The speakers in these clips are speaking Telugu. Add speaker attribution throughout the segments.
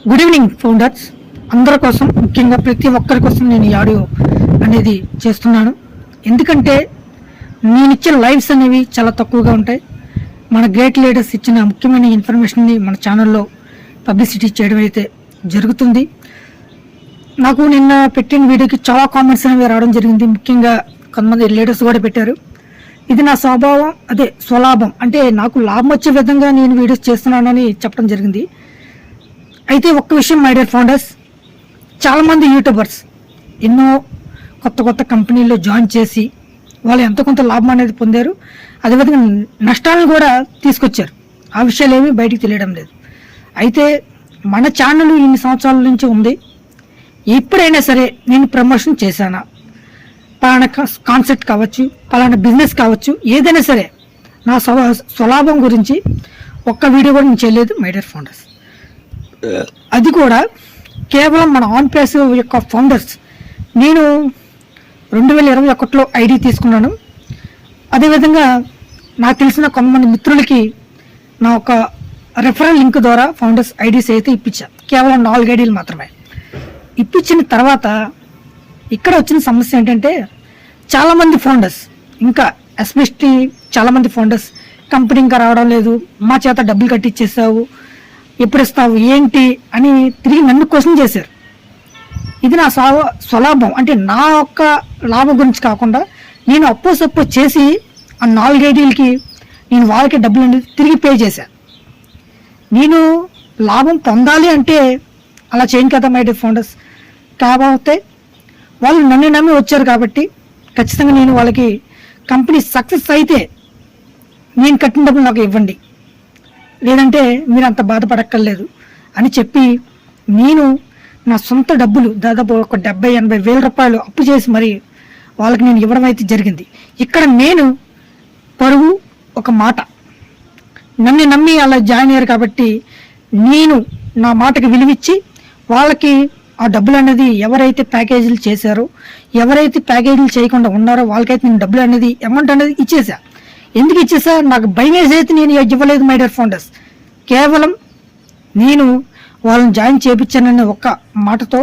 Speaker 1: గుడ్ ఈవినింగ్ ఫౌండర్స్ అందరి కోసం, ముఖ్యంగా ప్రతి ఒక్కరి కోసం నేను ఈ ఆడియో అనేది చేస్తున్నాను. ఎందుకంటే నేను ఇచ్చిన లైవ్స్ అనేవి చాలా తక్కువగా ఉంటాయి. మన గ్రేట్ లీడర్స్ ఇచ్చిన ముఖ్యమైన ఇన్ఫర్మేషన్ని మన ఛానల్లో పబ్లిసిటీ చేయడం అయితే జరుగుతుంది. నాకు నిన్న పెట్టిన వీడియోకి చాలా కామెంట్స్ అనేవి రావడం జరిగింది. ముఖ్యంగా కొంతమంది లీడర్స్ కూడా పెట్టారు. ఇది నా స్వభావం, అదే స్వలాభం, అంటే నాకు లాభం వచ్చే విధంగా నేను వీడియోస్ చేస్తున్నానని చెప్పడం జరిగింది. అయితే ఒక్క విషయం మై డియర్ ఫౌండర్స్, చాలామంది యూట్యూబర్స్ ఎన్నో కొత్త కంపెనీల్లో జాయిన్ చేసి వాళ్ళు ఎంతో కొంత లాభం అనేది పొందారు. అదేవిధంగా నష్టాలను కూడా తీసుకొచ్చారు. ఆ విషయాలు ఏమీ బయటికి తెలియడం లేదు. అయితే మన ఛానల్ ఇన్ని సంవత్సరాల నుంచి ఉంది. ఎప్పుడైనా సరే నేను ప్రమోషన్ చేశానా, పలానా కాన్సెప్ట్ కావచ్చు, పలానా బిజినెస్ కావచ్చు, ఏదైనా సరే నా స్వలాభం గురించి ఒక్క వీడియో కూడా నేను చేయలేదు మై డియర్ ఫౌండర్స్. అది కూడా కేవలం మన ఆన్ పేస్ యొక్క ఫౌండర్స్. నేను 2021లో ఐడి తీసుకున్నాను. అదేవిధంగా నాకు తెలిసిన కొంతమంది మిత్రులకి నా ఒక రెఫరల్ లింక్ ద్వారా ఫౌండర్స్ ఐడీస్ అయితే ఇప్పించాను. కేవలం 4 ఐడీలు మాత్రమే ఇప్పించిన తర్వాత ఇక్కడ వచ్చిన సమస్య ఏంటంటే, చాలామంది ఫౌండర్స్, ఇంకా ఎస్పెషల్లీ చాలామంది ఫౌండర్స్ కంపెనీ ఇంకా రావడం లేదు, మా చేత డబ్బులు కట్టిచ్చేసావు, ఎప్పుడు ఇస్తావు ఏంటి అని తిరిగి నన్ను క్వశ్చన్ చేశారు. ఇది నా స్వలాభం, అంటే నా యొక్క లాభం గురించి కాకుండా నేను అప్పో చేసి ఆ 4 ఐడీలకి నేను వాళ్ళకి డబ్బులు అనేది తిరిగి పే చేశాను. నేను లాభం పొందాలి అంటే అలా చేయను కదా మై డియర్ ఫౌండర్స్. కాకపోతే వాళ్ళు నన్ను నమ్మి వచ్చారు కాబట్టి ఖచ్చితంగా నేను వాళ్ళకి కంపెనీ సక్సెస్ అయితే నేను కట్టిన డబ్బులు నాకు ఇవ్వండి, లేదంటే మీరు అంత బాధపడక్కర్లేదు అని చెప్పి నేను నా సొంత డబ్బులు దాదాపు ఒక 70-80 వేల రూపాయలు అప్పు చేసి మరి వాళ్ళకి నేను ఇవ్వడం అయితే జరిగింది. ఇక్కడ నేను పరువు ఒక మాట, నన్ను నమ్మి అలా జాయిన్ అయ్యారు కాబట్టి నేను నా మాటకి విలువిచ్చి వాళ్ళకి ఆ డబ్బులు అనేది ఎవరైతే ప్యాకేజీలు చేశారో, ఎవరైతే ప్యాకేజీలు చేయకుండా ఉన్నారో వాళ్ళకైతే నేను డబ్బులు అనేది అమౌంట్ అనేది ఇచ్చేసా. ఎందుకు ఇచ్చేసా? నాకు భయం వేసైతే నేను ఇవ్వలేదు మై డియర్ ఫౌండర్స్. కేవలం నేను వాళ్ళని జాయిన్ చేయించాననే ఒక్క మాటతో,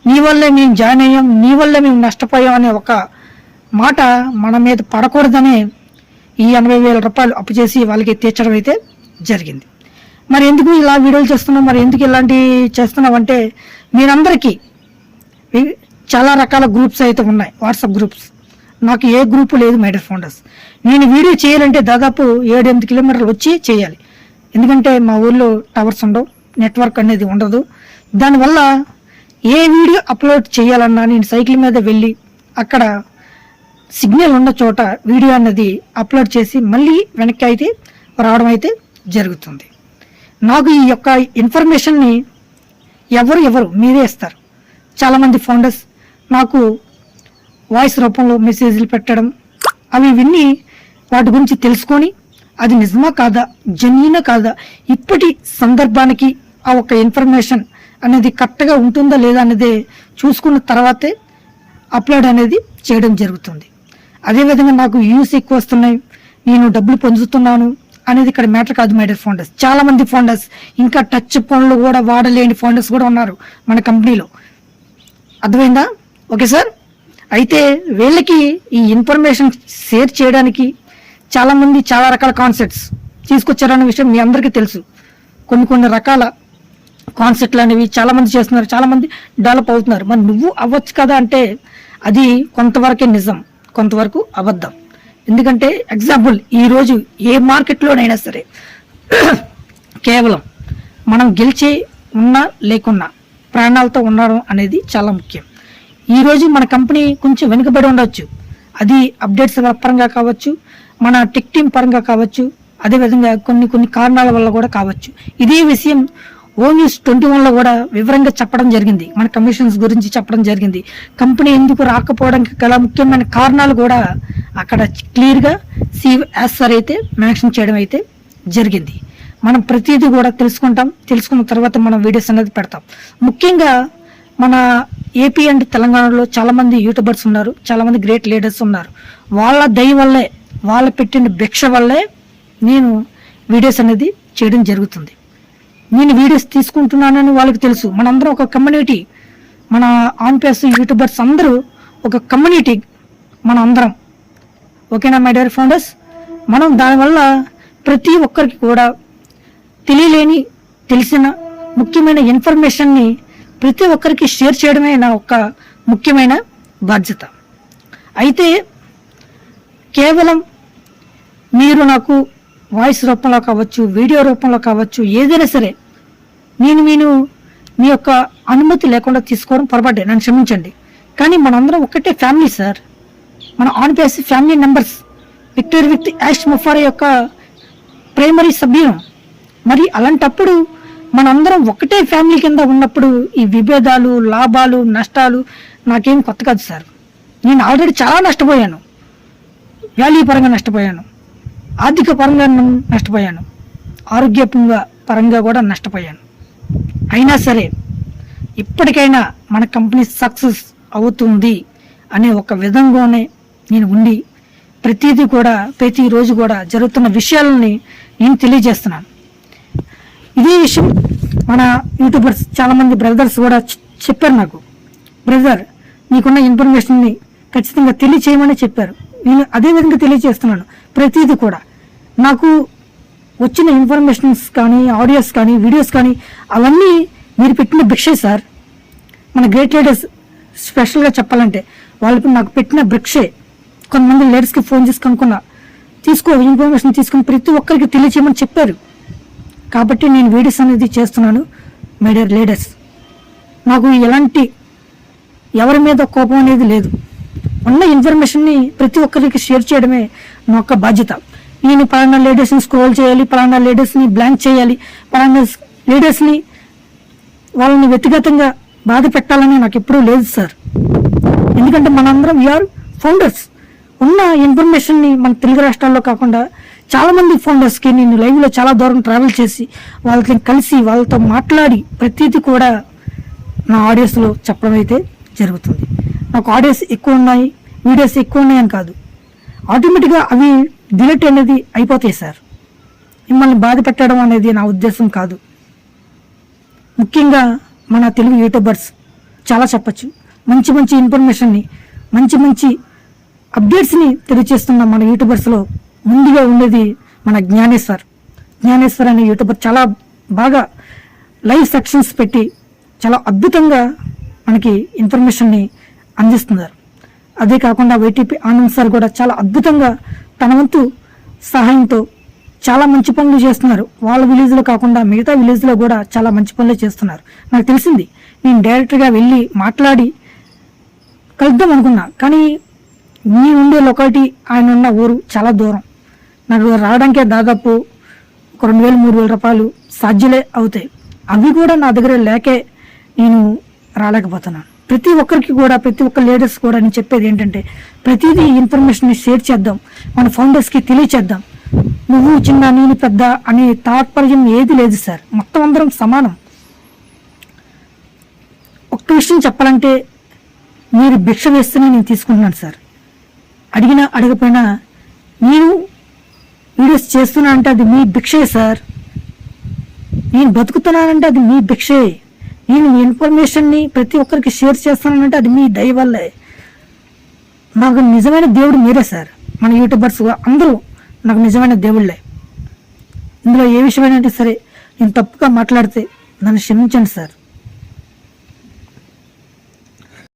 Speaker 1: నీ వల్లే మేము జాయిన్ అయ్యాం, నీ వల్లే మేము నష్టపోయాం అనే ఒక మాట మన మీద పడకూడదనే ఈ 80,000 రూపాయలు అప్పు చేసి వాళ్ళకి తీర్చడం అయితే జరిగింది. మరి ఎందుకు ఇలా వీడియోలు చేస్తున్నాం, మరి ఎందుకు ఇలాంటివి చేస్తున్నాం అంటే, మీరందరికీ చాలా రకాల గ్రూప్స్ అయితే ఉన్నాయి, వాట్సాప్ గ్రూప్స్. నాకు ఏ గ్రూపు లేదు మై డియర్ ఫౌండర్స్. నేను వీడియో చేయాలంటే దాదాపు 7-8 కిలోమీటర్లు వచ్చి చేయాలి. ఎందుకంటే మా ఊళ్ళో టవర్స్ ఉండవు, నెట్వర్క్ అనేది ఉండదు. దానివల్ల ఏ వీడియో అప్లోడ్ చేయాలన్నా నేను సైకిల్ మీద వెళ్ళి అక్కడ సిగ్నల్ ఉన్న చోట వీడియో అన్నది అప్లోడ్ చేసి మళ్ళీ వెనక్కి అయితే రావడం అయితే జరుగుతుంది. నాకు ఈ యొక్క ఇన్ఫర్మేషన్ని ఎవరు మీరే ఇస్తారు. చాలామంది ఫౌండర్స్ నాకు వాయిస్ రూపంలో మెసేజ్లు పెట్టడం, అవి విని వాటి గురించి తెలుసుకొని అది నిజమా కాదా, జెన్యూనా కాదా, ఇప్పటి సందర్భానికి ఆ ఒక ఇన్ఫర్మేషన్ అనేది కరెక్ట్గా ఉంటుందా లేదా అనేది చూసుకున్న తర్వాతే అప్లోడ్ అనేది చేయడం జరుగుతుంది. అదేవిధంగా నాకు వ్యూస్ ఎక్కువ వస్తున్నాయి, నేను డబ్బులు పొందుతున్నాను అనేది ఇక్కడ మ్యాటర్ కాదు మై డియర్ ఫౌండర్స్. చాలామంది ఫౌండర్స్, ఇంకా టచ్ ఫోన్లు కూడా వాడలేని ఫౌండర్స్ కూడా ఉన్నారు మన కంపెనీలో. అర్థమైందా? Okay sir. అయితే వీళ్ళకి ఈ ఇన్ఫర్మేషన్ షేర్ చేయడానికి చాలామంది చాలా రకాల కాన్సెప్ట్స్ తీసుకొచ్చారనే విషయం మీ అందరికీ తెలుసు. కొన్ని రకాల కాన్సెప్ట్లు అనేవి చాలామంది చేస్తున్నారు, చాలామంది డెవలప్ అవుతున్నారు. మరి నువ్వు అవ్వచ్చు కదా అంటే అది కొంతవరకే నిజం, కొంతవరకు అబద్ధం. ఎందుకంటే ఎగ్జాంపుల్, ఈరోజు ఏ మార్కెట్లోనైనా సరే కేవలం మనం గెలిచి ఉన్నా లేకున్నా ప్రాణాలతో ఉండడం అనేది చాలా ముఖ్యం. ఈరోజు మన కంపెనీ కొంచెం వెనుకబడి ఉండవచ్చు, అది అప్డేట్స్ పరంగా కావచ్చు, మన టెక్ టీమ్ పరంగా కావచ్చు, అదేవిధంగా కొన్ని కారణాల వల్ల కూడా కావచ్చు. ఇదే విషయం ONews21లో కూడా వివరంగా చెప్పడం జరిగింది, మన కమిషన్స్ గురించి చెప్పడం జరిగింది. కంపెనీ ఎందుకు రాకపోవడానికి గల ముఖ్యమైన కారణాలు కూడా అక్కడ క్లియర్గా సార్ అయితే మెన్షన్ చేయడం అయితే జరిగింది. మనం ప్రతిదీ కూడా తెలుసుకున్న తర్వాత మనం వీడియోస్ అనేది పెడతాం. ముఖ్యంగా మన ఏపీ అండ్ తెలంగాణలో చాలామంది యూట్యూబర్స్ ఉన్నారు, చాలామంది గ్రేట్ లీడర్స్ ఉన్నారు. వాళ్ళ దయ వల్లే, వాళ్ళ పెట్టిన భిక్ష వల్లే నేను వీడియోస్ అనేది చేయడం జరుగుతుంది. నేను వీడియోస్ తీసుకుంటున్నానని వాళ్ళకి తెలుసు. మనందరం ఒక కమ్యూనిటీ, మన ఆన్ పేస్ యూట్యూబర్స్ అందరూ ఒక కమ్యూనిటీ మన అందరం. ఓకేనా మై డియర్ ఫౌండర్స్? మనం దానివల్ల ప్రతి ఒక్కరికి కూడా తెలియలేని తెలిసిన ముఖ్యమైన ఇన్ఫర్మేషన్ని ప్రతి ఒక్కరికి షేర్ చేయడమే నా ఒక ముఖ్యమైన బాధ్యత. అయితే కేవలం మీరు నాకు వాయిస్ రూపంలో కావచ్చు, వీడియో రూపంలో కావచ్చు, ఏదైనా సరే నేను మీ యొక్క అనుమతి లేకుండా తీసుకోవడం పొరపాటే, నన్ను క్షమించండి. కానీ మనందరం ఒకటే ఫ్యామిలీ సార్. మన on pace family members, victory with యాష్ ముఫారా యొక్క ప్రైమరీ సభ్యులం. మరి అలాంటప్పుడు మనందరం ఒకటే ఫ్యామిలీ కింద ఉన్నప్పుడు ఈ విభేదాలు, లాభాలు, నష్టాలు నాకేం కొత్త కాదు సార్. నేను ఆల్రెడీ చాలా నష్టపోయాను. వాల్యూ పరంగా నష్టపోయాను, ఆర్థిక పరంగా నష్టపోయాను, ఆరోగ్య పరంగా కూడా నష్టపోయాను. అయినా సరే ఇప్పటికైనా మన కంపెనీ సక్సెస్ అవుతుంది అనే ఒక విధంగానే నేను ఉండి ప్రతిదీ కూడా ప్రతిరోజు కూడా జరుగుతున్న విషయాలని నేను తెలియజేస్తున్నాను. ఇదే విషయం మన యూట్యూబర్స్ చాలామంది బ్రదర్స్ కూడా చెప్పారు నాకు. బ్రదర్, నీకున్న ఇన్ఫర్మేషన్ని ఖచ్చితంగా తెలియచేయమని చెప్పారు. నేను అదే విధంగా తెలియజేస్తున్నాను. ప్రతిదీ కూడా నాకు వచ్చిన ఇన్ఫర్మేషన్స్ కానీ, ఆడియోస్ కానీ, వీడియోస్ కానీ అవన్నీ మీరు పెట్టిన భిక్షే సార్. మన గ్రేట్ లీడర్స్ స్పెషల్గా చెప్పాలంటే వాళ్ళకి నాకు పెట్టిన భిక్షే. కొంతమంది లీడర్స్కి ఫోన్ చేసి కనుక్కున్నా, ఇన్ఫర్మేషన్ తీసుకుని ప్రతి ఒక్కరికి తెలియచేయమని చెప్పారు. కాబట్టి నేను వీడియోస్ అనేది చేస్తున్నాను. మై డియర్ లీడర్స్, నాకు ఎలాంటి ఎవరి మీద కోపం అనేది లేదు. ఉన్న ఇన్ఫర్మేషన్ని ప్రతి ఒక్కరికి షేర్ చేయడమే నా యొక్క బాధ్యత. నేను పలానా లీడర్స్ని స్క్రోల్ చేయాలి, పలానా లీడర్స్ని బ్లాంక్ చేయాలి, పలానా లీడర్స్ని వాళ్ళని వ్యక్తిగతంగా బాధ పెట్టాలని నాకు ఎప్పుడూ లేదు సార్. ఎందుకంటే మనందరం వీఆర్ ఫౌండర్స్. ఉన్న ఇన్ఫర్మేషన్ని మన తెలుగు రాష్ట్రాల్లో కాకుండా చాలామంది ఫౌండర్స్కి నేను లైవ్లో చాలా దూరం ట్రావెల్ చేసి వాళ్ళతో కలిసి వాళ్ళతో మాట్లాడి ప్రతిదీ కూడా నా ఆడియోస్లో చెప్పడం అయితే జరుగుతుంది. నాకు ఆడియోస్ ఎక్కువ ఉన్నాయి, వీడియోస్ ఎక్కువ ఉన్నాయని కాదు, ఆటోమేటిక్గా అవి డిలీట్ అనేది అయిపోతాయి సార్. మిమ్మల్ని బాధ పెట్టడం అనేది నా ఉద్దేశం కాదు. ముఖ్యంగా మన తెలుగు యూట్యూబర్స్ చాలా చెప్పచ్చు. మంచి మంచి ఇన్ఫర్మేషన్ని, మంచి మంచి అప్డేట్స్ని తెలియజేస్తున్న మన యూట్యూబర్స్లో ముందుగా ఉండేది మన జ్ఞానేశ్వర్ అనే యూట్యూబర్. చాలా బాగా లైవ్ సెక్షన్స్ పెట్టి చాలా అద్భుతంగా మనకి ఇన్ఫర్మేషన్ని అందిస్తున్నారు. అదే కాకుండా వైటీపీ ఆనంద్ సార్ కూడా చాలా అద్భుతంగా తన వంతు సహాయంతో చాలా మంచి పనులు చేస్తున్నారు. వాళ్ళ విలేజ్లో కాకుండా మిగతా విలేజ్లో కూడా చాలా మంచి పనులు చేస్తున్నారు. నాకు తెలిసింది. నేను డైరెక్ట్గా వెళ్ళి మాట్లాడి కలుద్దాం అనుకున్నా, కానీ మీ ఉండే లొకాలిటీ, ఆయన ఉన్న ఊరు చాలా దూరం. నాకు రావడానికే దాదాపు ఒక 2,000-3,000 రూపాయలు సాధ్యలే అవుతాయి. అవి కూడా నా దగ్గర లేకే నేను రాలేకపోతున్నాను. ప్రతి ఒక్కరికి కూడా, ప్రతి ఒక్క లీడర్స్ కూడా నేను చెప్పేది ఏంటంటే ప్రతిదీ ఇన్ఫర్మేషన్ షేర్ చేద్దాం, మన ఫౌండర్స్కి తెలియచేద్దాం. నువ్వు చిన్న, నేను పెద్ద అనే తాత్పర్యం ఏది లేదు సార్. మొత్తం అందరం సమానం. ఒక్క విషయం చెప్పాలంటే, మీరు భిక్ష వేస్తేనే నేను తీసుకుంటున్నాను సార్. అడిగినా అడగపోయినా నేను వీడియోస్ చేస్తున్నా అంటే అది మీ భిక్షే సార్. నేను బతుకుతున్నానంటే అది మీ భిక్షే. నేను మీ ఇన్ఫర్మేషన్ని ప్రతి ఒక్కరికి షేర్ చేస్తున్నానంటే అది మీ దయ వల్లే. నాకు నిజమైన దేవుడు మీరే సార్. మన యూట్యూబర్స్ అందరూ నాకు నిజమైన దేవుళ్ళే. ఇందులో ఏ విషయమైనా సరే నేను తప్పుగా మాట్లాడితే నన్ను క్షమించండి సార్.